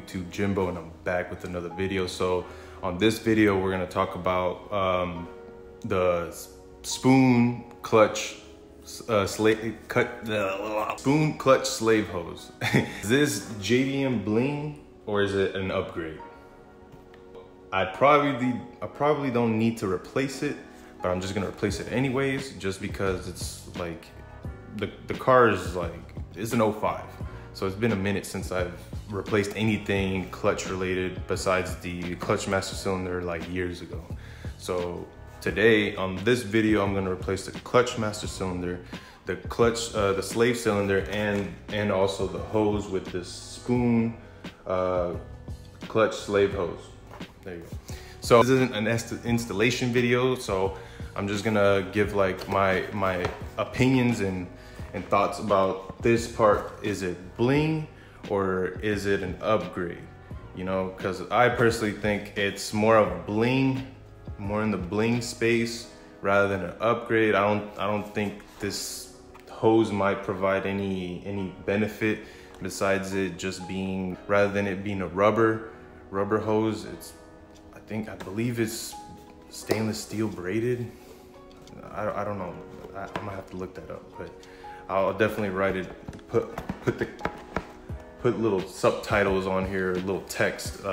YouTube Jimbo, and I'm back with another video. So on this video we're going to talk about the spoon clutch slave hose. Is this JDM Bling or is it an upgrade? I probably don't need to replace it, but I'm just gonna replace it anyways, just because it's like the car is like, it's an 05, so it's been a minute since I've replaced anything clutch related besides the clutch master cylinder like years ago. So today on this video I'm gonna replace the clutch master cylinder, the clutch the slave cylinder, and also the hose with this spoon clutch slave hose. There you go. So this isn't an installation video, so I'm just gonna give like my opinions and thoughts about this part. Is it Bling or is it an upgrade? You know, because I personally think it's more of Bling, more in the Bling space rather than an upgrade. I don't think this hose might provide any benefit besides it just being, rather than it being a rubber hose, I believe it's stainless steel braided. I don't know. I might have to look that up, but I'll definitely write it. Put little subtitles on here, little text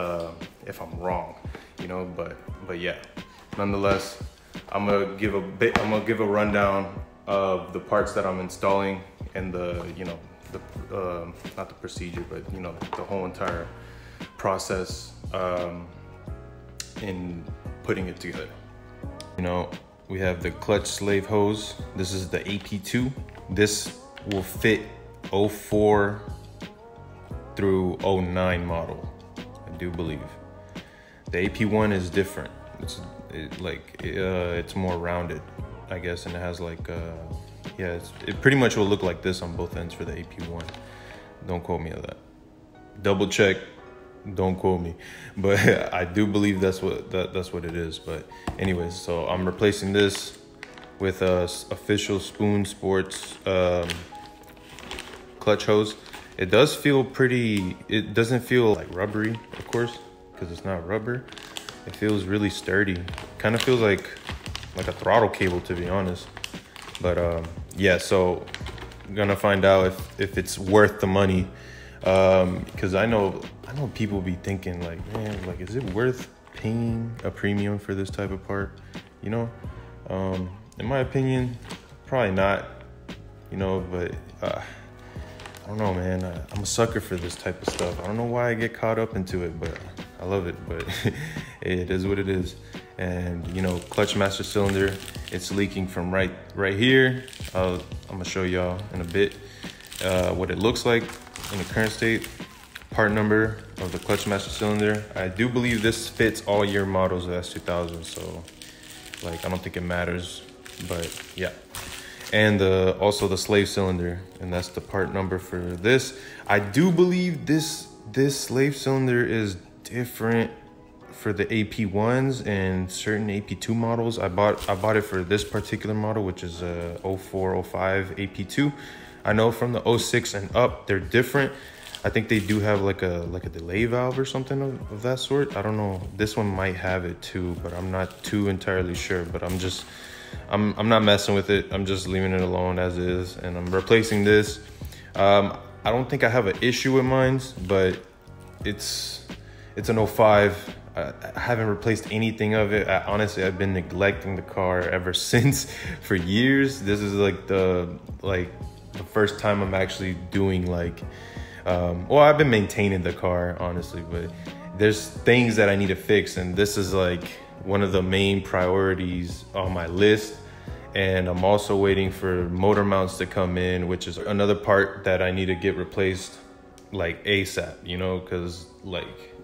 if I'm wrong, you know. But yeah, nonetheless, I'm gonna give a rundown of the parts that I'm installing and the not the procedure, but you know, the whole entire process in putting it together. You know, we have the clutch slave hose. This is the AP2. This will fit 04 through 09 model, I do believe. The AP1 is different. It's more rounded, I guess, and it has like yeah, it pretty much will look like this on both ends for the AP1. Don't quote me on that. Double check. Don't quote me, but I do believe that's what it is. But anyways, so I'm replacing this with a official Spoon Sports clutch hose. It does feel pretty, it doesn't feel like rubbery, of course, because it's not rubber. It feels really sturdy. Kind of feels like a throttle cable, to be honest. But yeah, so I'm gonna find out if it's worth the money, because I know people be thinking like, man, like, is it worth paying a premium for this type of part? You know, in my opinion, probably not, you know, but I don't know, man. I'm a sucker for this type of stuff. I don't know why I get caught up into it, but I love it. But it is what it is. And you know, clutch master cylinder, it's leaking from right here. I'm gonna show y'all in a bit what it looks like in the current state. Part number of the clutch master cylinder. I do believe this fits all year models of S2000, so like I don't think it matters, but yeah. And also the slave cylinder, and that's the part number for this. I do believe this slave cylinder is different for the AP1s and certain AP2 models. I bought it for this particular model, which is a 04, 05 AP2. I know from the 06 and up, they're different. I think they do have like a delay valve or something of that sort. I don't know. This one might have it too, but I'm not too entirely sure. But I'm not messing with it. I'm just leaving it alone as is, and I'm replacing this. I don't think I have an issue with mine, but it's an 05. I haven't replaced anything of it. Honestly, I've been neglecting the car ever since for years. This is like the first time I'm actually doing like, well, I've been maintaining the car, honestly, but there's things that I need to fix, and this is like one of the main priorities on my list. And I'm also waiting for motor mounts to come in, which is another part that I need to get replaced like ASAP, you know, because like,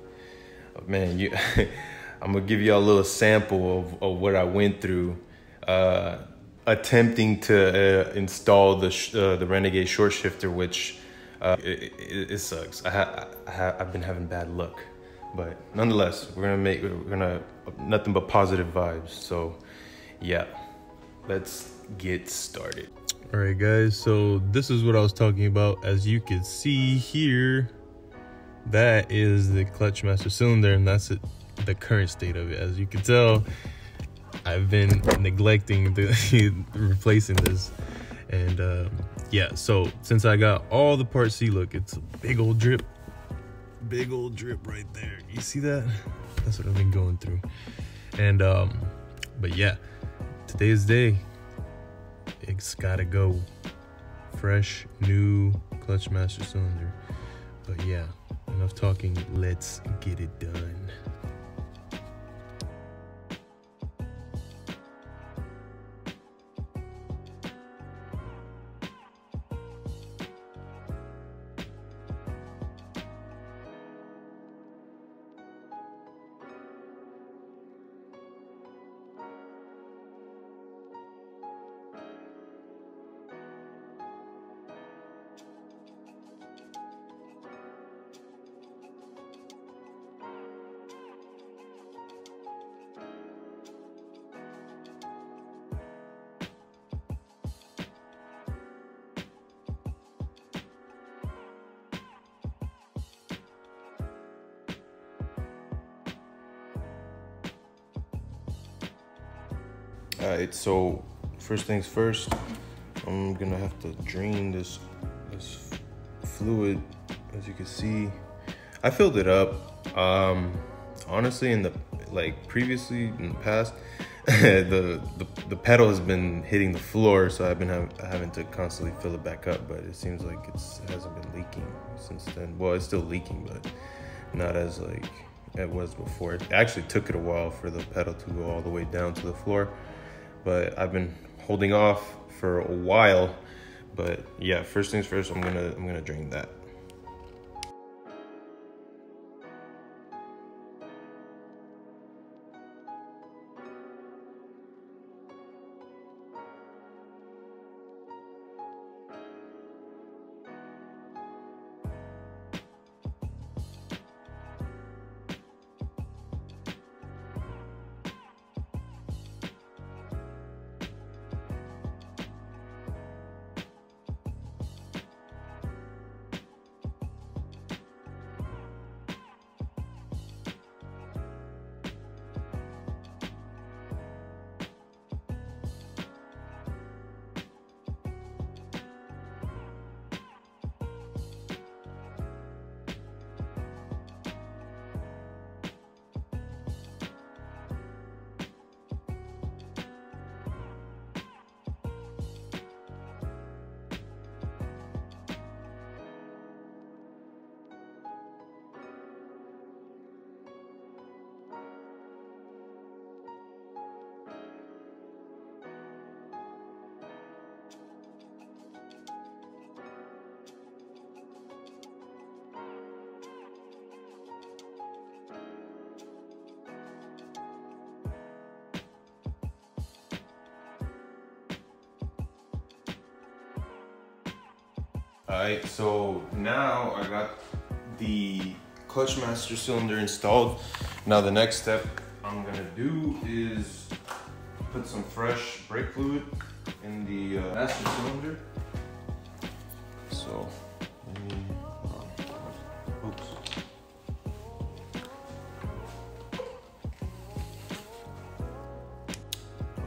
man, I'm gonna give y'all a little sample of what I went through attempting to install the Renegade short shifter, which it sucks. I've been having bad luck, but nonetheless, we're gonna nothing but positive vibes. So yeah, let's get started. All right, guys, so this is what I was talking about. As you can see here, that is the clutch master cylinder, and that's the current state of it. As you can tell, I've been neglecting replacing this. And yeah, so since I got all the parts, see, look, it's a big old drip right there. You see that? That's what I've been going through. And but yeah, today's day, it's gotta go. Fresh new clutch master cylinder. But yeah, enough talking, let's get it done. All right, so first things first, I'm gonna have to drain this fluid. As you can see, I filled it up. Honestly, previously in the past, the pedal has been hitting the floor, so I've been having to constantly fill it back up. But it seems like it hasn't been leaking since then. Well, it's still leaking, but not as like it was before. It actually took it a while for the pedal to go all the way down to the floor. But I've been holding off for a while. But yeah, first things first, I'm gonna drain that. Alright, so now I got the clutch master cylinder installed. Now the next step I'm gonna do is put some fresh brake fluid in the master cylinder. So, oops.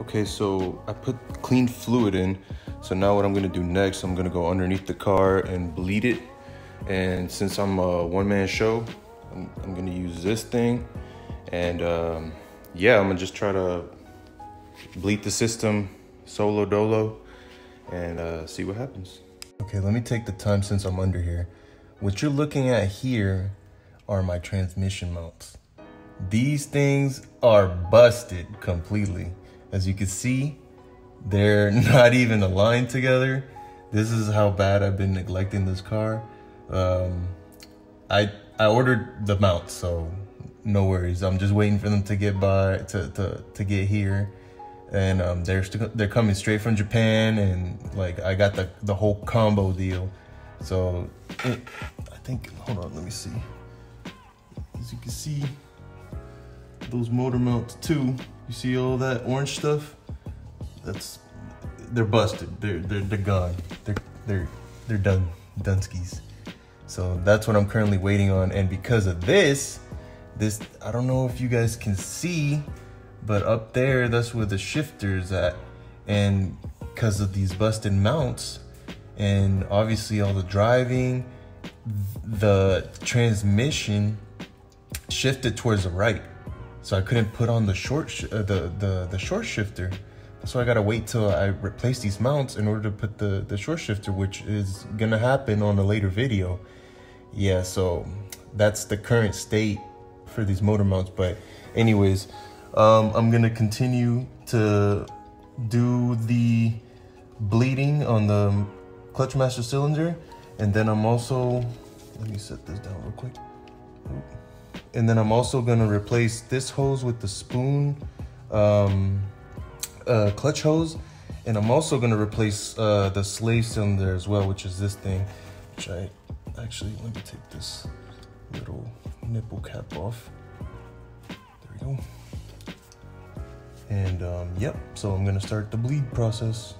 Okay, so I put clean fluid in. So now what I'm gonna do next, I'm gonna go underneath the car and bleed it. And since I'm a one-man show, I'm gonna use this thing. And yeah, I'm gonna just try to bleed the system solo dolo and see what happens. Okay, let me take the time since I'm under here. What you're looking at here are my transmission mounts. These things are busted completely. As you can see, they're not even aligned together. This is how bad I've been neglecting this car. I ordered the mounts, so no worries. I'm just waiting for them to get to get here, and they're coming straight from Japan, and like I got the whole combo deal. So I think, hold on, let me see. As you can see, those motor mounts too. You see all that orange stuff? They're busted. They're gone. They're done. Dunskies. So that's what I'm currently waiting on. And because of this, I don't know if you guys can see, but up there, that's where the shifter's at. And because of these busted mounts, and obviously all the driving, the transmission shifted towards the right. So I couldn't put on the short shifter. So I gotta wait till I replace these mounts in order to put the short shifter, which is gonna happen on a later video. Yeah, so that's the current state for these motor mounts. But anyways, I'm gonna continue to do the bleeding on the clutch master cylinder, and then I'm also, let me set this down real quick. And then I'm also gonna replace this hose with the spoon clutch hose, and I'm also gonna replace the slave cylinder as well, which is this thing, which I actually, let me take this little nipple cap off. There we go. And yep, so I'm gonna start the bleed process.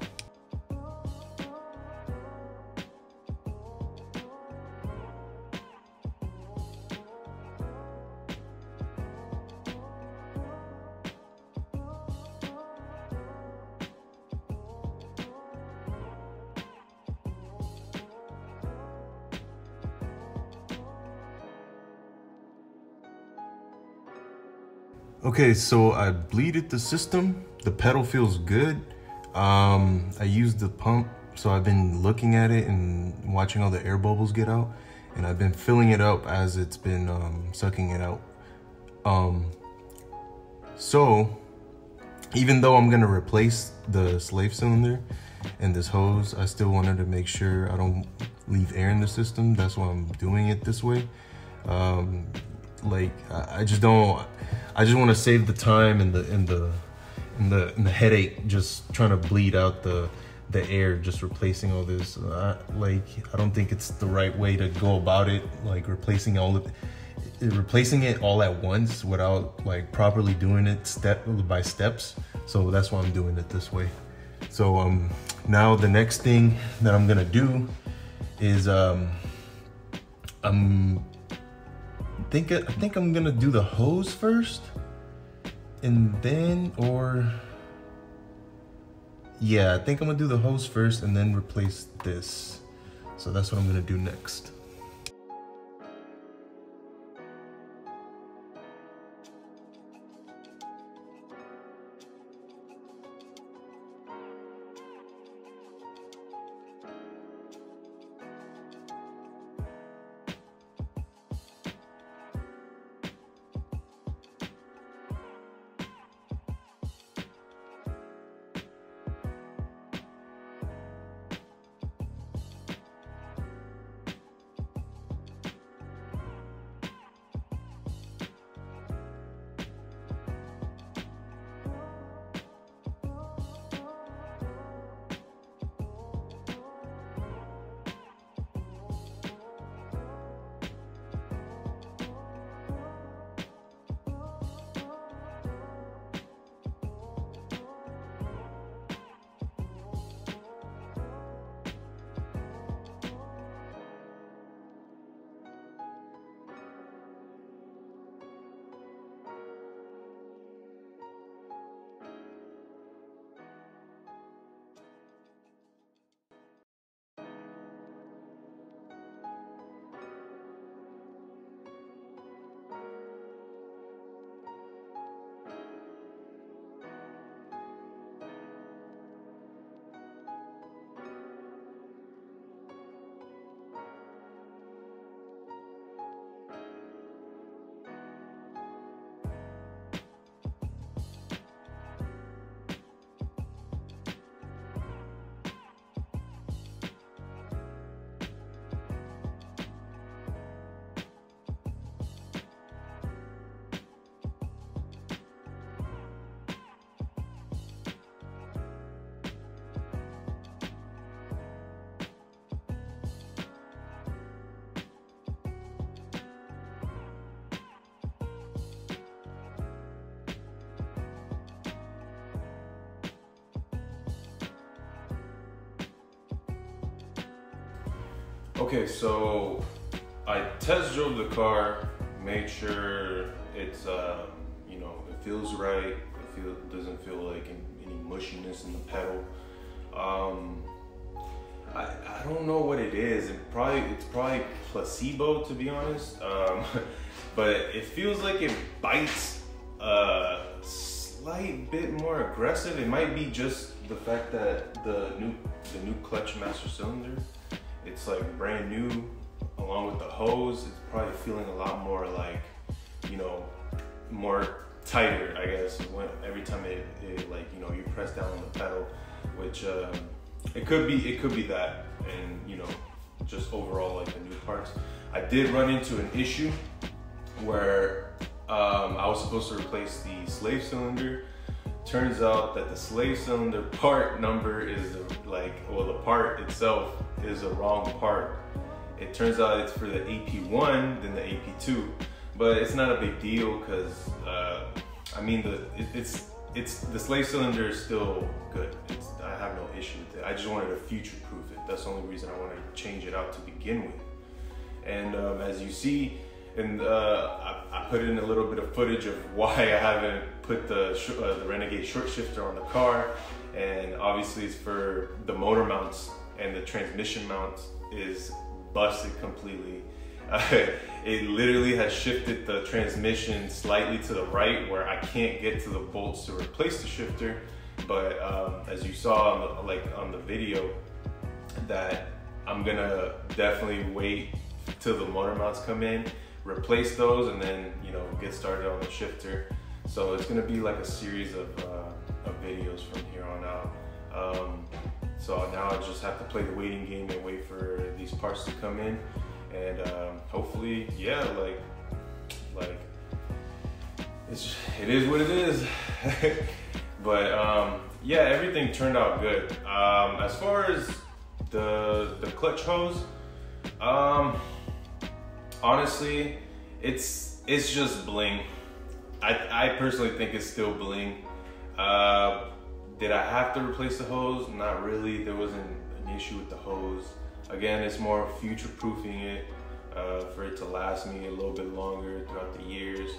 Okay, so I bleeded the system. The pedal feels good. I used the pump, so I've been looking at it and watching all the air bubbles get out, and I've been filling it up as it's been sucking it out. So even though I'm gonna replace the slave cylinder and this hose, I still wanted to make sure I don't leave air in the system. That's why I'm doing it this way. Like I just want to save the time and the headache just trying to bleed out the air, just replacing all this. Like, I don't think it's the right way to go about it, like replacing it all at once without like properly doing it step by steps. So that's why I'm doing it this way. So now the next thing that I'm gonna do is I think I'm gonna do the hose first, and then, yeah, I think I'm gonna do the hose first and then replace this. So that's what I'm gonna do next. Okay, so I test drove the car, made sure it's you know, it feels right. It doesn't feel like any mushiness in the pedal. I don't know what it is. It's probably placebo, to be honest. But it feels like it bites a slight bit more aggressive. It might be just the fact that the new clutch master cylinder, it's like brand new, along with the hose. It's probably feeling a lot more like, you know, more tighter, I guess, every time it like, you know, you press down on the pedal, which it could be that, and you know, just overall like the new parts. I did run into an issue where I was supposed to replace the slave cylinder. Turns out that the slave cylinder part number is the part itself is the wrong part. It turns out it's for the AP1 than the AP2, but it's not a big deal because I mean the slave cylinder is still good. I have no issue with it. I just wanted to future-proof it. That's the only reason I wanted to change it out to begin with. And as you see, and I put in a little bit of footage of why I haven't put the Renegade short shifter on the car, and obviously it's for the motor mounts, and the transmission mount is busted completely. It literally has shifted the transmission slightly to the right where I can't get to the bolts to replace the shifter. But as you saw on the video, that I'm gonna definitely wait till the motor mounts come in, replace those, and then, you know, get started on the shifter. So it's gonna be like a series of videos from here on out. So now I just have to play the waiting game and wait for these parts to come in, and hopefully, yeah, like it is what it is. But yeah, everything turned out good. As far as the clutch hose, honestly, it's just Bling. I personally think it's still Bling. Did I have to replace the hose? Not really. There wasn't an issue with the hose. Again, it's more future-proofing it for it to last me a little bit longer throughout the years.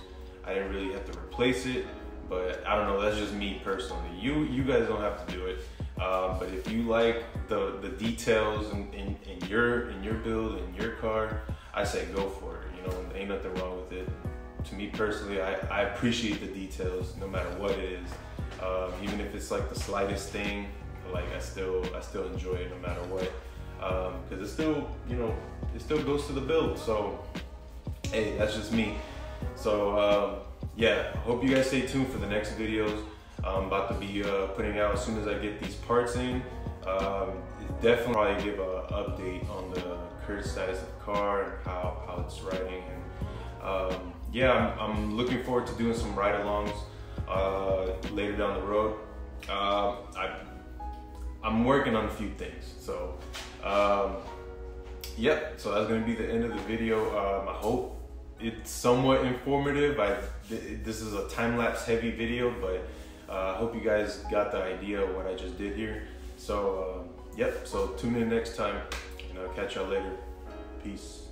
I didn't really have to replace it, but I don't know. That's just me personally. You guys don't have to do it. But if you like the details in your build, in your car, I say go for it. You know, ain't nothing wrong with it. To me personally, I appreciate the details no matter what it is. Even if it's like the slightest thing, like I still enjoy it no matter what. Because it still, you know, it still goes to the build. So hey, that's just me. So yeah, hope you guys stay tuned for the next videos. I'm about to be putting out as soon as I get these parts in. Definitely probably give an update on the current status of the car and how it's riding. And yeah, I'm looking forward to doing some ride-alongs later down the road. I'm working on a few things. So yeah, so that's gonna be the end of the video. I hope it's somewhat informative. This is a time-lapse heavy video, but I hope you guys got the idea of what I just did here. So yep, so tune in next time, and I'll catch y'all later. Peace.